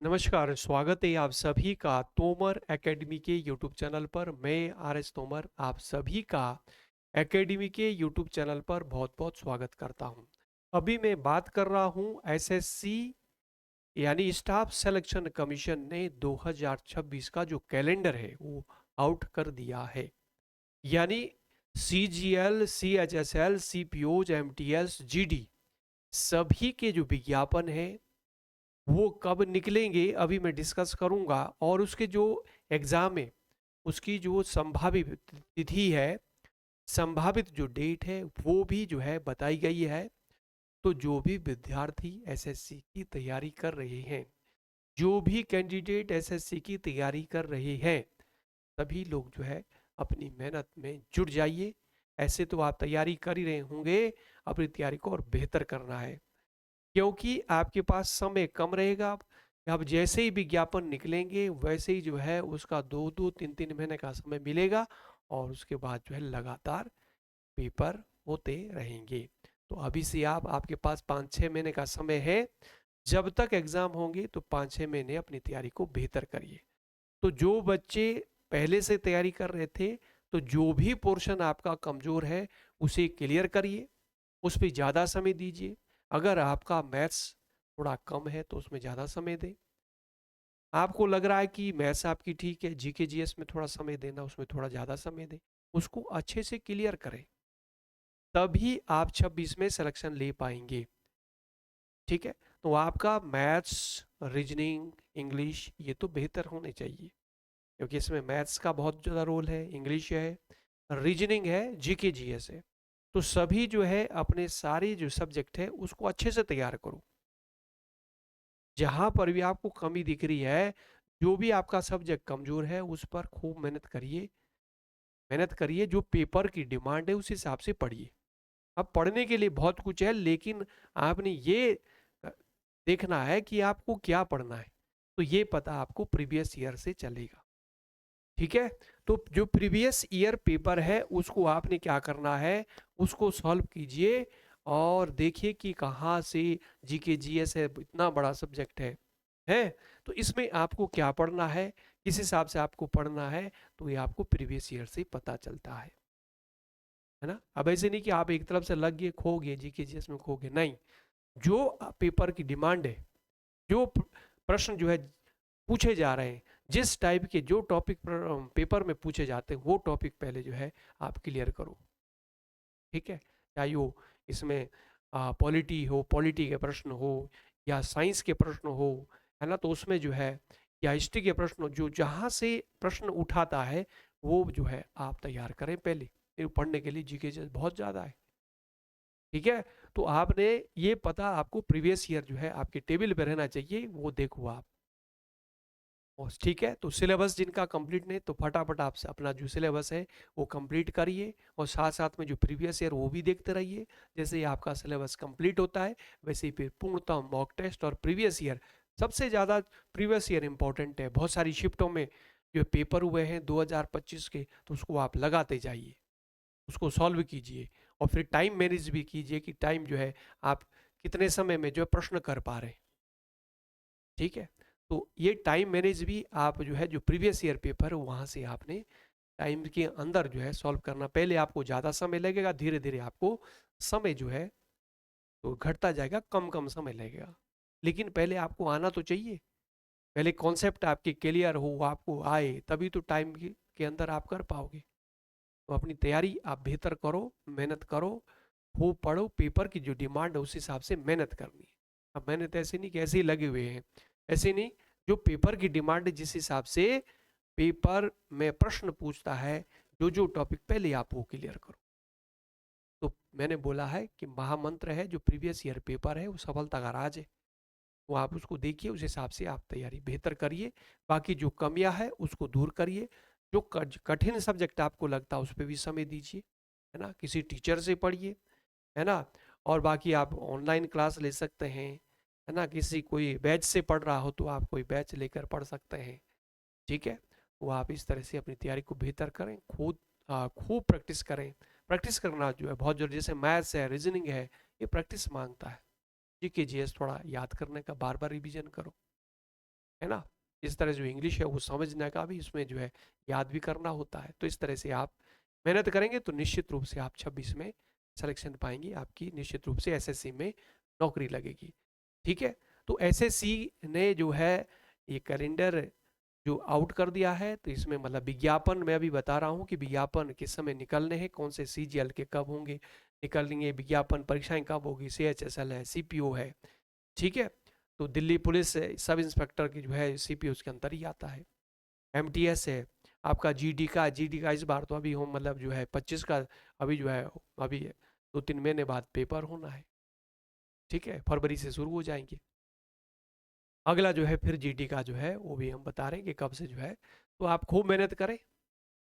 नमस्कार, स्वागत है आप सभी का तोमर एकेडमी के यूट्यूब चैनल पर। मैं आर एस तोमर आप सभी का एकेडमी के यूट्यूब चैनल पर बहुत बहुत स्वागत करता हूं। अभी मैं बात कर रहा हूं एसएससी यानी स्टाफ सिलेक्शन कमीशन ने 2026 का जो कैलेंडर है वो आउट कर दिया है। यानी सीजीएल, सीएचएसएल, सीपीओज, एमटीएस, जीडी सभी के जो विज्ञापन है वो कब निकलेंगे अभी मैं डिस्कस करूंगा। और उसके जो एग्ज़ाम है उसकी जो संभावित तिथि है, संभावित जो डेट है वो भी जो है बताई गई है। तो जो भी विद्यार्थी एसएससी की तैयारी कर रहे हैं, जो भी कैंडिडेट एसएससी की तैयारी कर रहे हैं, सभी लोग जो है अपनी मेहनत में जुट जाइए। ऐसे तो आप तैयारी कर ही रहे होंगे, अपनी तैयारी को और बेहतर करना है क्योंकि आपके पास समय कम रहेगा। अब जैसे ही विज्ञापन निकलेंगे वैसे ही जो है उसका 2-2 3-3 महीने का समय मिलेगा और उसके बाद जो है लगातार पेपर होते रहेंगे। तो अभी से आप आपके पास 5-6 महीने का समय है। जब तक एग्ज़ाम होंगे तो 5-6 महीने अपनी तैयारी को बेहतर करिए। तो जो बच्चे पहले से तैयारी कर रहे थे, तो जो भी पोर्शन आपका कमज़ोर है उसे क्लियर करिए, उस पर ज़्यादा समय दीजिए। अगर आपका मैथ्स थोड़ा कम है तो उसमें ज़्यादा समय दें। आपको लग रहा है कि मैथ्स आपकी ठीक है, जीके जीएस में थोड़ा समय देना, उसमें थोड़ा ज़्यादा समय दें। उसको अच्छे से क्लियर करें, तभी आप 26 में सिलेक्शन ले पाएंगे। ठीक है, तो आपका मैथ्स, रीजनिंग, इंग्लिश ये तो बेहतर होने चाहिए क्योंकि इसमें मैथ्स का बहुत ज़्यादा रोल है, इंग्लिश है, रीजनिंग है, जीके जीएस है। तो सभी जो है अपने सारे जो सब्जेक्ट है उसको अच्छे से तैयार करो। जहाँ पर भी आपको कमी दिख रही है, जो भी आपका सब्जेक्ट कमज़ोर है उस पर खूब मेहनत करिए। मेहनत करिए, जो पेपर की डिमांड है उस हिसाब से पढ़िए। अब पढ़ने के लिए बहुत कुछ है, लेकिन आपने ये अ, देखना है कि आपको क्या पढ़ना है। तो ये पता आपको प्रीवियस ईयर से चलेगा। ठीक है, तो जो प्रीवियस ईयर पेपर है उसको आपने क्या करना है, उसको सॉल्व कीजिए और देखिए कि कहाँ से जीके जीएस है, इतना बड़ा सब्जेक्ट है तो इसमें आपको क्या पढ़ना है, किस हिसाब से आपको पढ़ना है। तो ये आपको प्रीवियस ईयर से पता चलता है ना। अब ऐसे नहीं कि आप एक तरफ से लग गए खो गए, जीके जीएस में खो गए, नहीं। जो पेपर की डिमांड है, जो प्रश्न जो है पूछे जा रहे हैं, जिस टाइप के जो टॉपिक पेपर में पूछे जाते हैं वो टॉपिक पहले जो है आप क्लियर करो। ठीक है, चाहे वो इसमें पॉलिटी हो, पॉलिटी के प्रश्न हो, या साइंस के प्रश्न हो, है ना, तो उसमें जो है, या हिस्ट्री के प्रश्न, जो जहाँ से प्रश्न उठाता है वो जो है आप तैयार करें पहले। फिर पढ़ने के लिए जीके बहुत ज़्यादा है। ठीक है, तो आपने ये पता आपको प्रीवियस ईयर जो है आपके टेबल पे रहना चाहिए, वो देखो आप। और ठीक है, तो सिलेबस जिनका कंप्लीट नहीं तो फटाफट आप अपना जो सिलेबस है वो कंप्लीट करिए और साथ साथ में जो प्रीवियस ईयर वो भी देखते रहिए। जैसे ही आपका सिलेबस कंप्लीट होता है वैसे ही फिर पूर्णतः मॉक टेस्ट और प्रीवियस ईयर, सबसे ज़्यादा प्रीवियस ईयर इंपॉर्टेंट है। बहुत सारी शिफ्टों में जो पेपर हुए हैं 2025 के, तो उसको आप लगाते जाइए, उसको सॉल्व कीजिए और फिर टाइम मैनेज भी कीजिए कि टाइम जो है आप कितने समय में जो है प्रश्न कर पा रहे हैं। ठीक है, तो ये टाइम मैनेज भी आप जो है, जो प्रीवियस ईयर पेपर है वहाँ से आपने टाइम के अंदर जो है सॉल्व करना। पहले आपको ज़्यादा समय लगेगा, धीरे धीरे आपको समय जो है तो घटता जाएगा, कम कम समय लगेगा, लेकिन पहले आपको आना तो चाहिए। पहले कॉन्सेप्ट आपके क्लियर हो, आपको आए, तभी तो टाइम के अंदर आप कर पाओगे। तो अपनी तैयारी आप बेहतर करो, मेहनत करो, खूब पढ़ो। पेपर की जो डिमांड है उस हिसाब से मेहनत करनी है। अब मेहनत ऐसे नहीं कि ऐसे ही लगे हुए हैं, ऐसे नहीं। जो पेपर की डिमांड है, जिस हिसाब से पेपर में प्रश्न पूछता है, जो जो टॉपिक पहले आप वो क्लियर करो। तो मैंने बोला है कि महामंत्र है जो प्रीवियस ईयर पेपर है वो सफलता का राज है। वो आप उसको देखिए, उस हिसाब से आप तैयारी बेहतर करिए। बाकी जो कमियां है उसको दूर करिए। जो कठिन सब्जेक्ट आपको लगता है उस पर भी समय दीजिए, है ना, किसी टीचर से पढ़िए, है ना। और बाकी आप ऑनलाइन क्लास ले सकते हैं, है ना, किसी कोई बैच से पढ़ रहा हो तो आप कोई बैच लेकर पढ़ सकते हैं। ठीक है, वो आप इस तरह से अपनी तैयारी को बेहतर करें, खुद खूब प्रैक्टिस करें। प्रैक्टिस करना जो है बहुत जरूरी, जैसे मैथ्स है, रीजनिंग है, ये प्रैक्टिस मांगता है। जीके जीएस थोड़ा याद करने का बार बार रिवीजन करो। है ना। इस तरह जो इंग्लिश है वो समझने का भी इसमें जो है याद भी करना होता है। तो इस तरह से आप मेहनत करेंगे तो निश्चित रूप से आप 26 में सिलेक्शन पाएंगे, आपकी निश्चित रूप से एसएससी में नौकरी लगेगी। ठीक है, तो एसएससी ने जो है ये कैलेंडर जो आउट कर दिया है, तो इसमें मतलब विज्ञापन मैं अभी बता रहा हूँ कि विज्ञापन किस समय निकलने हैं, कौन से सीजीएल के कब होंगे निकलेंगे, विज्ञापन परीक्षाएं कब होगी, सीएचएसएल है, सीपीओ है। ठीक है, तो दिल्ली पुलिस सब इंस्पेक्टर की जो है सीपीओ उसके अंदर ही आता है। एमटीएस है आपका, जीडी का इस बार तो अभी हो मतलब जो है 25 का अभी जो है अभी 2-3 महीने बाद पेपर होना है। ठीक है, फरवरी से शुरू हो जाएंगे। अगला जो है फिर जीडी का जो है वो भी हम बता रहे हैं कि कब से जो है। तो आप खूब मेहनत करें,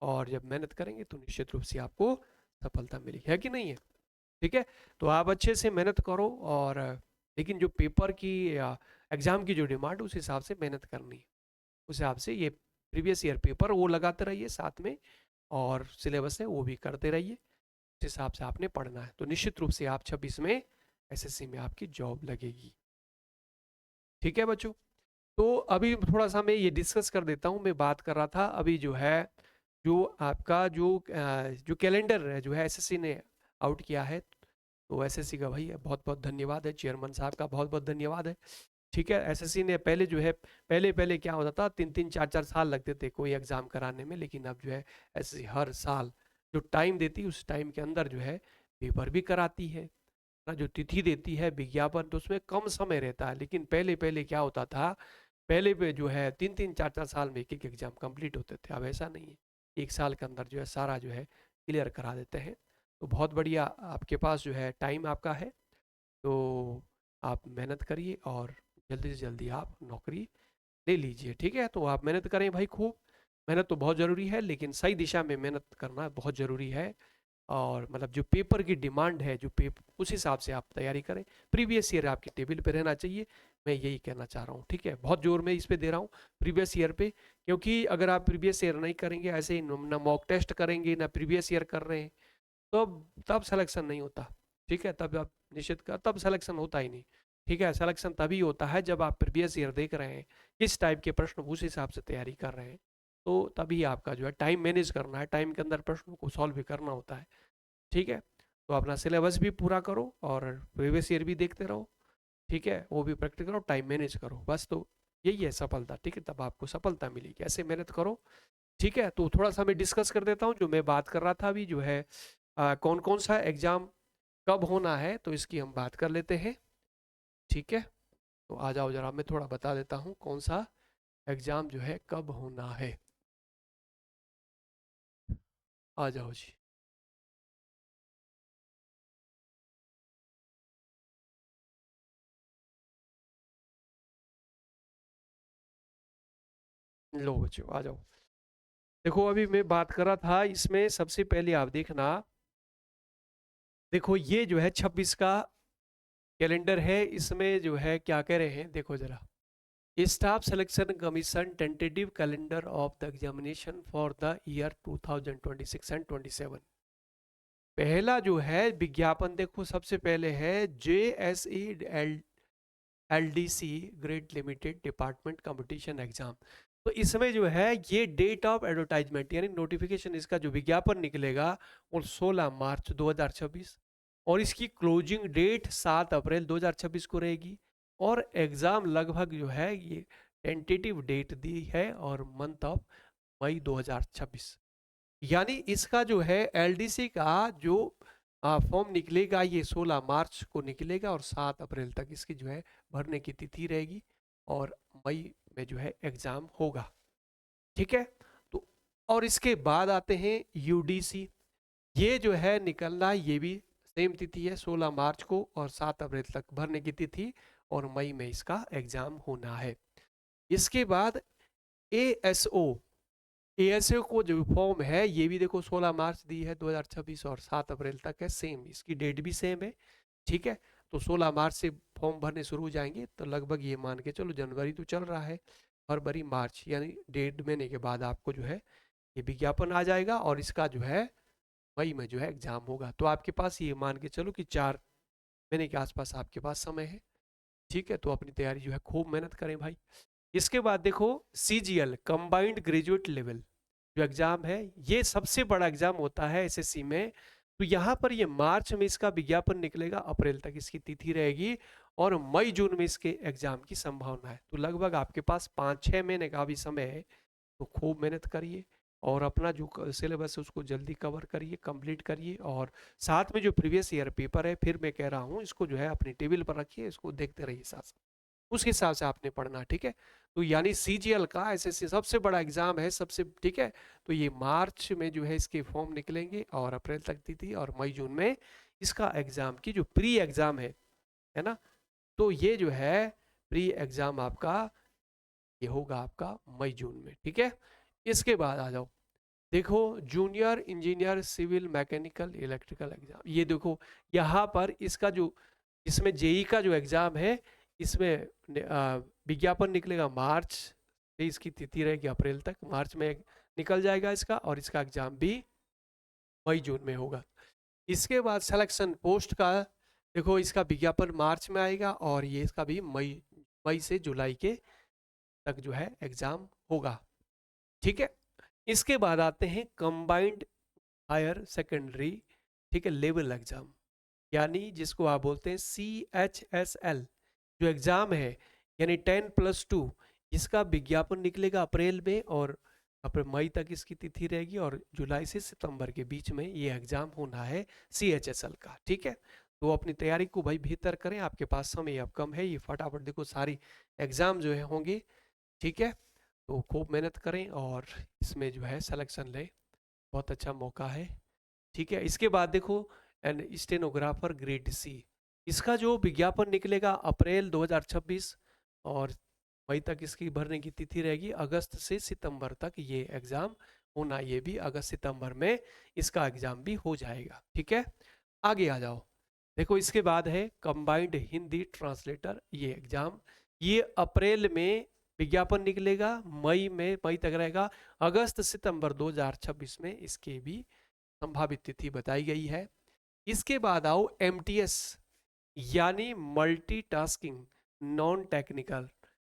और जब मेहनत करेंगे तो निश्चित रूप से आपको सफलता मिली है कि नहीं है। ठीक है, तो आप अच्छे से मेहनत करो, और लेकिन जो पेपर की एग्जाम की जो डिमांड उस हिसाब से मेहनत करनी है, उस हिसाब से ये प्रीवियस ईयर पेपर वो लगाते रहिए साथ में, और सिलेबस है वो भी करते रहिए, उस हिसाब से आपने पढ़ना है। तो निश्चित रूप से आप 26 में एसएससी में आपकी जॉब लगेगी। ठीक है बच्चों, तो अभी थोड़ा सा मैं ये डिस्कस कर देता हूँ। मैं बात कर रहा था अभी जो है जो आपका जो कैलेंडर है जो है एसएससी ने आउट किया है, तो एसएससी का भाई बहुत बहुत धन्यवाद है, चेयरमैन साहब का बहुत बहुत धन्यवाद है। ठीक है, एसएससी ने पहले जो है पहले पहले क्या होता था, 3-3 4-4 साल लगते थे कोई एग्जाम कराने में, लेकिन अब जो है एसएससी हर साल जो टाइम देती है उस टाइम के अंदर जो है पेपर भी कराती है ना, जो तिथि देती है विज्ञापन, तो उसमें कम समय रहता है। लेकिन पहले पहले क्या होता था, पहले पे जो है 3-3 4-4 साल में एक एक एग्जाम कंप्लीट होते थे, अब ऐसा नहीं है, एक साल के अंदर जो है सारा जो है क्लियर करा देते हैं। तो बहुत बढ़िया, आपके पास जो है टाइम आपका है, तो आप मेहनत करिए और जल्दी से जल्दी आप नौकरी ले लीजिए। ठीक है, तो आप मेहनत करें भाई खूब, मेहनत तो बहुत ज़रूरी है, लेकिन सही दिशा में मेहनत करना बहुत ज़रूरी है। और मतलब जो पेपर की डिमांड है जो पेपर उस हिसाब से आप तैयारी करें, प्रीवियस ईयर आपकी टेबल पे रहना चाहिए, मैं यही कहना चाह रहा हूँ। ठीक है, बहुत जोर में इस पे दे रहा हूँ प्रीवियस ईयर पे, क्योंकि अगर आप प्रीवियस ईयर नहीं करेंगे, ऐसे ही ना मॉक टेस्ट करेंगे ना प्रीवियस ईयर कर रहे हैं, तो तब सिलेक्शन नहीं होता। ठीक है, तब आप निश्चित का तब सिलेक्शन होता ही नहीं। ठीक है, सिलेक्शन तभी होता है जब आप प्रीवियस ईयर देख रहे हैं किस टाइप के प्रश्न, उस हिसाब से तैयारी कर रहे हैं, तो तभी आपका जो है टाइम मैनेज करना है, टाइम के अंदर प्रश्नों को सॉल्व भी करना होता है। ठीक है, तो अपना सिलेबस भी पूरा करो और प्रीवियस ईयर भी देखते रहो। ठीक है, वो भी प्रैक्टिस करो, टाइम मैनेज करो, बस तो यही है सफलता। ठीक है, तब आपको सफलता मिलेगी, ऐसे मेहनत करो। ठीक है, तो थोड़ा सा मैं डिस्कस कर देता हूँ जो मैं बात कर रहा था अभी जो है कौन कौन सा एग्जाम कब होना है, तो इसकी हम बात कर लेते हैं। ठीक है, तो आ जाओ जरा, मैं थोड़ा बता देता हूँ कौन सा एग्जाम जो है कब होना है। आ जाओ जी। लो बच्चों आ जाओ। देखो अभी मैं बात कर रहा था, इसमें सबसे पहले आप देखना, देखो ये जो है 26 का कैलेंडर है, इसमें जो है क्या कह रहे हैं देखो जरा, staff selection commission tentative calendar of the examination for the year 2026 and 27। पहला जो है विज्ञापन देखो, सबसे पहले है JSE LDC grade limited department competition exam. तो इसमें जो है ये डेट ऑफ एडवर्टाइजमेंट यानी नोटिफिकेशन, इसका जो विज्ञापन निकलेगा वो 16 मार्च 2026, और इसकी क्लोजिंग डेट 7 अप्रैल 2026 को रहेगी। और एग्जाम लगभग जो है ये टेंटेटिव डेट दी है और मंथ ऑफ मई 2026, यानी इसका जो है एलडीसी का जो फॉर्म निकलेगा ये 16 मार्च को निकलेगा, और 7 अप्रैल तक इसकी जो है भरने की तिथि रहेगी, और मई में जो है एग्जाम होगा। ठीक है, तो और इसके बाद आते हैं यूडीसी, ये जो है निकलना ये भी सेम तिथि है 16 मार्च को, और 7 अप्रैल तक भरने की तिथि, और मई में इसका एग्जाम होना है। इसके बाद एएसओ, एएसओ को जो फॉर्म है ये भी देखो 16 मार्च दी है 2026, और 7 अप्रैल तक है, सेम इसकी डेट भी सेम है। ठीक है, तो 16 मार्च से फॉर्म भरने शुरू हो जाएंगे, तो लगभग ये मान के चलो जनवरी तो चल रहा है, फरवरी मार्च यानी 1.5 महीने के बाद आपको जो है ये विज्ञापन आ जाएगा, और इसका जो है मई में जो है एग्जाम होगा। तो आपके पास ये मान के चलो कि 4 महीने के आसपास आपके पास समय है। ठीक है, तो अपनी तैयारी जो है खूब मेहनत करें भाई। इसके बाद देखो CGL कंबाइंड ग्रेजुएट लेवल जो एग्जाम है, ये सबसे बड़ा एग्जाम होता है एसएससी में। तो यहाँ पर ये मार्च में इसका विज्ञापन निकलेगा, अप्रैल तक इसकी तिथि रहेगी और मई जून में इसके एग्जाम की संभावना है। तो लगभग आपके पास 5-6 महीने का भी समय है, तो खूब मेहनत करिए और अपना जो सिलेबस है उसको जल्दी कवर करिए, कंप्लीट करिए। और साथ में जो प्रीवियस ईयर पेपर है, फिर मैं कह रहा हूँ इसको जो है अपनी टेबल पर रखिए, इसको देखते रहिए साथ साथ, उस हिसाब से आपने पढ़ना, ठीक है। तो यानी सीजीएल का एसएससी सबसे बड़ा एग्जाम है सबसे, ठीक है। तो ये मार्च में जो है इसके फॉर्म निकलेंगे और अप्रैल तक दी थी, और मई जून में इसका एग्जाम की जो प्री एग्जाम है ना, तो ये जो है प्री एग्जाम आपका ये होगा आपका मई जून में, ठीक है। इसके बाद आ जाओ, देखो junior engineer civil mechanical electrical exam, ये देखो यहाँ पर इसका जो, इसमें जेई का जो एग्जाम है, इसमें विज्ञापन निकलेगा मार्च से, इसकी तिथि रहेगी अप्रैल तक, मार्च में निकल जाएगा इसका, और इसका एग्जाम भी मई जून में होगा। इसके बाद सिलेक्शन पोस्ट का देखो, इसका विज्ञापन मार्च में आएगा और ये इसका भी मई मई से जुलाई के तक जो है एग्जाम होगा, ठीक है। इसके बाद आते हैं कंबाइंड हायर सेकेंडरी, ठीक है, लेवल एग्जाम, यानी जिसको आप बोलते हैं CHSL जो एग्जाम है, यानी 10+2, इसका विज्ञापन निकलेगा अप्रैल में और अप्रैल मई तक इसकी तिथि रहेगी, और जुलाई से सितंबर के बीच में ये एग्जाम होना है CHSL का, ठीक है। तो अपनी तैयारी को भाई बेहतर करें, आपके पास समय अब कम है, ये फटाफट देखो सारी एग्जाम जो है होंगे, ठीक है। तो खूब मेहनत करें और इसमें जो है सिलेक्शन लें, बहुत अच्छा मौका है, ठीक है। इसके बाद देखो एंड स्टेनोग्राफर ग्रेड C, इसका जो विज्ञापन निकलेगा अप्रैल 2026 और मई तक इसकी भरने की तिथि रहेगी, अगस्त से सितंबर तक ये एग्जाम होना, ये भी अगस्त सितंबर में इसका एग्जाम भी हो जाएगा, ठीक है। आगे आ जाओ, देखो इसके बाद है कंबाइंड हिंदी ट्रांसलेटर, ये एग्जाम, ये अप्रैल में विज्ञापन निकलेगा, मई तक रहेगा, अगस्त सितंबर 2026 में इसके भी संभावित तिथि बताई गई है। इसके बाद आओ MTS यानी मल्टीटास्किंग नॉन टेक्निकल,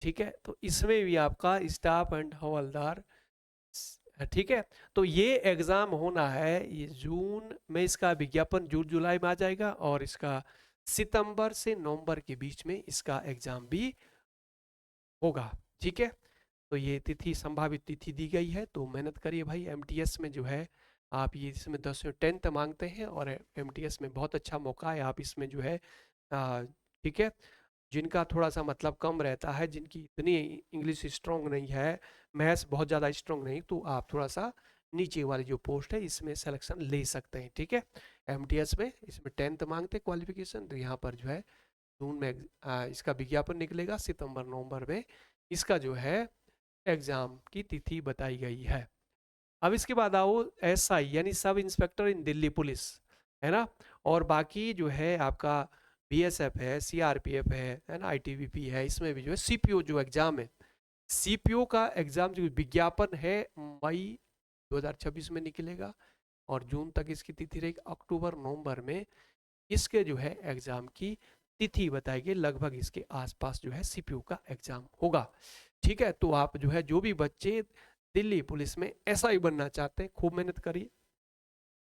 ठीक है। तो इसमें भी आपका स्टाफ एंड हवलदार, ठीक है। तो ये एग्जाम होना है, ये जून में इसका विज्ञापन जून जुलाई में आ जाएगा, और इसका सितंबर से नवंबर के बीच में इसका एग्जाम भी होगा, ठीक है। तो ये तिथि संभावित तिथि दी गई है, तो मेहनत करिए भाई। MTS में जो है आप ये इसमें 10वीं 10th मांगते हैं, और MTS में बहुत अच्छा मौका है, आप इसमें जो है ठीक है, जिनका थोड़ा सा मतलब कम रहता है, जिनकी इतनी इंग्लिश स्ट्रांग नहीं है, मैथ्स बहुत ज़्यादा स्ट्रांग नहीं, तो आप थोड़ा सा नीचे वाली जो पोस्ट है इसमें सिलेक्शन ले सकते हैं, ठीक है। MTS में इसमें 10th मांगते हैं क्वालिफिकेशन, तो यहाँ पर जो है जून में इसका विज्ञापन निकलेगा, सितंबर नवंबर में इसका जो है एग्जाम की तिथि बताई गई है। अब इसके बाद आओ SI यानी सब इंस्पेक्टर इन दिल्ली पुलिस, है ना। और बाकी जो है आपका BSF है, CRPF है ना, ITBP है, इसमें भी जो है CPO जो एग्जाम है, CPO का एग्जाम जो विज्ञापन है मई 2026 में निकलेगा और जून तक इसकी तिथि रहेगी, अक्टूबर नवंबर में इसके जो है एग्जाम की तिथि बताई गई, लगभग इसके आसपास जो है CPO का एग्जाम होगा, ठीक है। तो आप जो है जो भी बच्चे दिल्ली पुलिस में SI बनना चाहते हैं, खूब मेहनत करिए,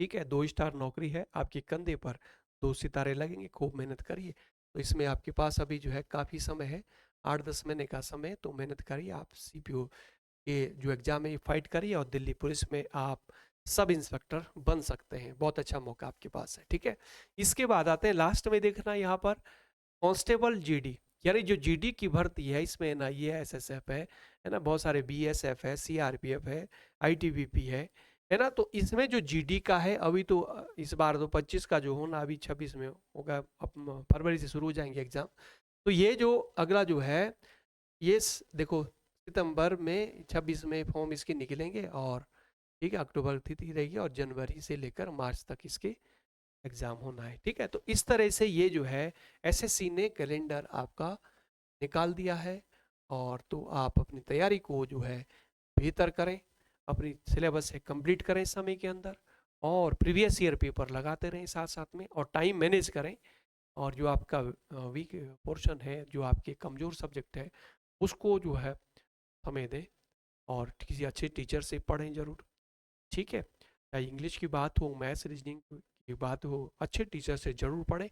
ठीक है। 2 स्टार नौकरी है, आपके कंधे पर 2 सितारे लगेंगे, खूब मेहनत करिए। तो इसमें आपके पास अभी जो है काफ़ी समय है, 8-10 महीने का समय, तो मेहनत करिए, आप CPO के जो एग्जाम है ये फाइट करिए और दिल्ली पुलिस में आप सब इंस्पेक्टर बन सकते हैं, बहुत अच्छा मौका आपके पास है, ठीक है। इसके बाद आते हैं लास्ट में देखना यहाँ पर कांस्टेबल GD, यानी जो GD की भर्ती है, इसमें ना ये SSF है ना, बहुत सारे BSF है, CRPF है, ITBP है ना। तो इसमें जो GD का है अभी तो इस बार तो 25 का जो होना, अभी 26 में होगा, अब फरवरी से शुरू हो जाएंगे एग्जाम। तो ये जो अगला जो है ये देखो सितंबर में 26 में फॉर्म इसके निकलेंगे, और ठीक है अक्टूबर तिथि रहेगी, और जनवरी से लेकर मार्च तक इसके एग्जाम होना है, ठीक है। तो इस तरह से ये जो है SSC ने कैलेंडर आपका निकाल दिया है, और तो आप अपनी तैयारी को जो है बेहतर करें, अपनी सिलेबस से कंप्लीट करें समय के अंदर, और प्रीवियस ईयर पेपर लगाते रहें साथ साथ में, और टाइम मैनेज करें, और जो आपका वीक पोर्शन है, जो आपके कमज़ोर सब्जेक्ट है, उसको जो है समय दें और किसी अच्छे टीचर से पढ़ें ज़रूर, ठीक है। चाहे इंग्लिश की बात हो, मैथ्स रीजनिंग की बात हो, अच्छे टीचर से ज़रूर पढ़ें,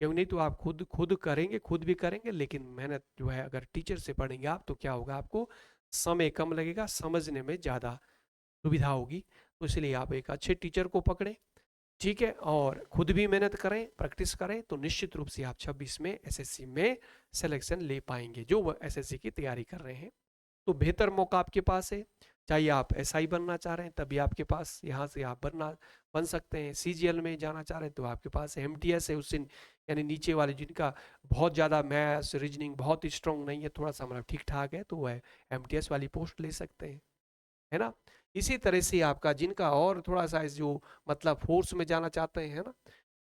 क्योंकि नहीं तो आप खुद खुद करेंगे, खुद भी करेंगे, लेकिन मेहनत जो है अगर टीचर से पढ़ेंगे आप तो क्या होगा, आपको समय कम लगेगा, समझने में ज़्यादा सुविधा होगी। तो इसलिए आप एक अच्छे टीचर को पकड़ें, ठीक है, और खुद भी मेहनत करें, प्रैक्टिस करें, तो निश्चित रूप से आप 26 में एसएससी में सिलेक्शन ले पाएंगे, जो एसएससी की तैयारी कर रहे हैं। तो बेहतर मौका आपके पास है। चाहिए आप एसआई बनना चाह रहे हैं तभी आपके पास यहाँ से आप बन सकते हैं, सीजीएल में जाना चाह रहे हैं तो आपके पास एमटीएस है, उससे यानी नीचे वाले जिनका बहुत ज़्यादा मैथ्स रीजनिंग बहुत स्ट्रांग नहीं है, थोड़ा सा मतलब ठीक ठाक है, तो वह एमटीएस वाली पोस्ट ले सकते हैं, है ना। इसी तरह से आपका जिनका और थोड़ा सा जो मतलब फोर्स में जाना चाहते हैं, है ना,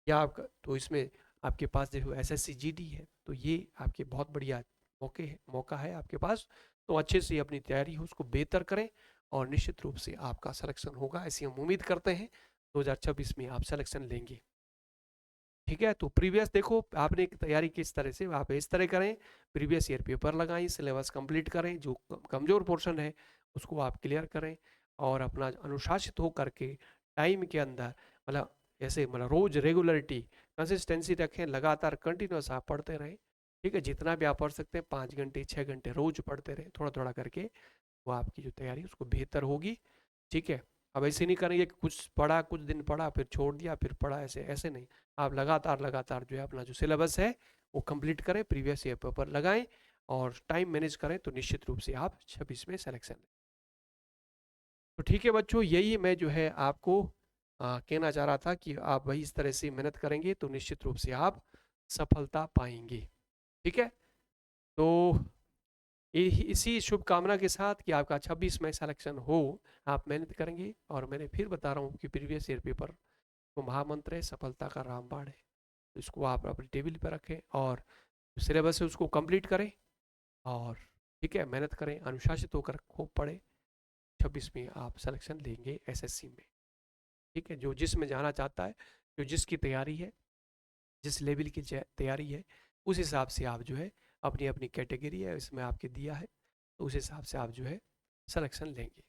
या आपका तो इसमें आपके पास जो एसएससी जीडी है, तो ये आपके बहुत बढ़िया मौका है आपके पास। तो अच्छे से अपनी तैयारी हो उसको बेहतर करें और निश्चित रूप से आपका सिलेक्शन होगा, ऐसी हम उम्मीद करते हैं 2026 में आप सिलेक्शन लेंगे, ठीक है। तो प्रीवियस देखो आपने तैयारी किस तरह से, आप इस तरह करें, प्रीवियस ईयर पेपर लगाएं, सिलेबस कंप्लीट करें, जो कमज़ोर पोर्शन है उसको आप क्लियर करें और अपना अनुशासित हो करके टाइम के अंदर मतलब ऐसे मतलब रोज रेगुलरिटी कंसिस्टेंसी रखें, लगातार कंटिन्यूस आप पढ़ते रहें, ठीक है। जितना भी आप पढ़ सकते हैं 5 घंटे 6 घंटे रोज पढ़ते रहें, थोड़ा थोड़ा करके, वो आपकी जो तैयारी है उसको बेहतर होगी, ठीक है। अब ऐसे नहीं करेंगे कि कुछ पढ़ा, कुछ दिन पढ़ा फिर छोड़ दिया फिर पढ़ा, ऐसे ऐसे नहीं। आप लगातार लगातार जो है अपना जो सिलेबस है वो कंप्लीट करें, प्रीवियस ईयर पेपर लगाएं और टाइम मैनेज करें, तो निश्चित रूप से आप 26 में सिलेक्शन लें। तो ठीक है बच्चों, यही मैं जो है आपको कहना चाह रहा था कि आप वही इस तरह से मेहनत करेंगे तो निश्चित रूप से आप सफलता पाएंगे, ठीक है। तो इसी शुभकामना के साथ कि आपका 26 में सिलेक्शन हो, आप मेहनत करेंगे, और मैंने फिर बता रहा हूँ कि प्रीवियस ईयर पेपर वो महामंत्र है, सफलता का रामबाण है, तो इसको आप अपने टेबल पर रखें और सिलेबस है उसको कंप्लीट करें और ठीक है मेहनत करें, अनुशासित होकर खूब पढ़ें, 26 में आप सिलेक्शन लेंगे एसएससी में, ठीक है। जो जिसमें जाना चाहता है, जो जिसकी तैयारी है, जिस लेवल की तैयारी है, उस हिसाब से आप जो है अपनी अपनी कैटेगरी है इसमें आपके दिया है, तो उस हिसाब से आप जो है सिलेक्शन लेंगे।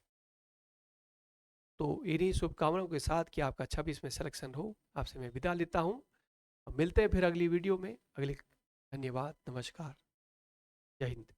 तो इन्हीं शुभकामनाओं के साथ कि आपका 26 में सिलेक्शन हो, आपसे मैं विदा लेता हूँ। मिलते हैं फिर अगली वीडियो में, अगली। धन्यवाद, नमस्कार, जय हिंद।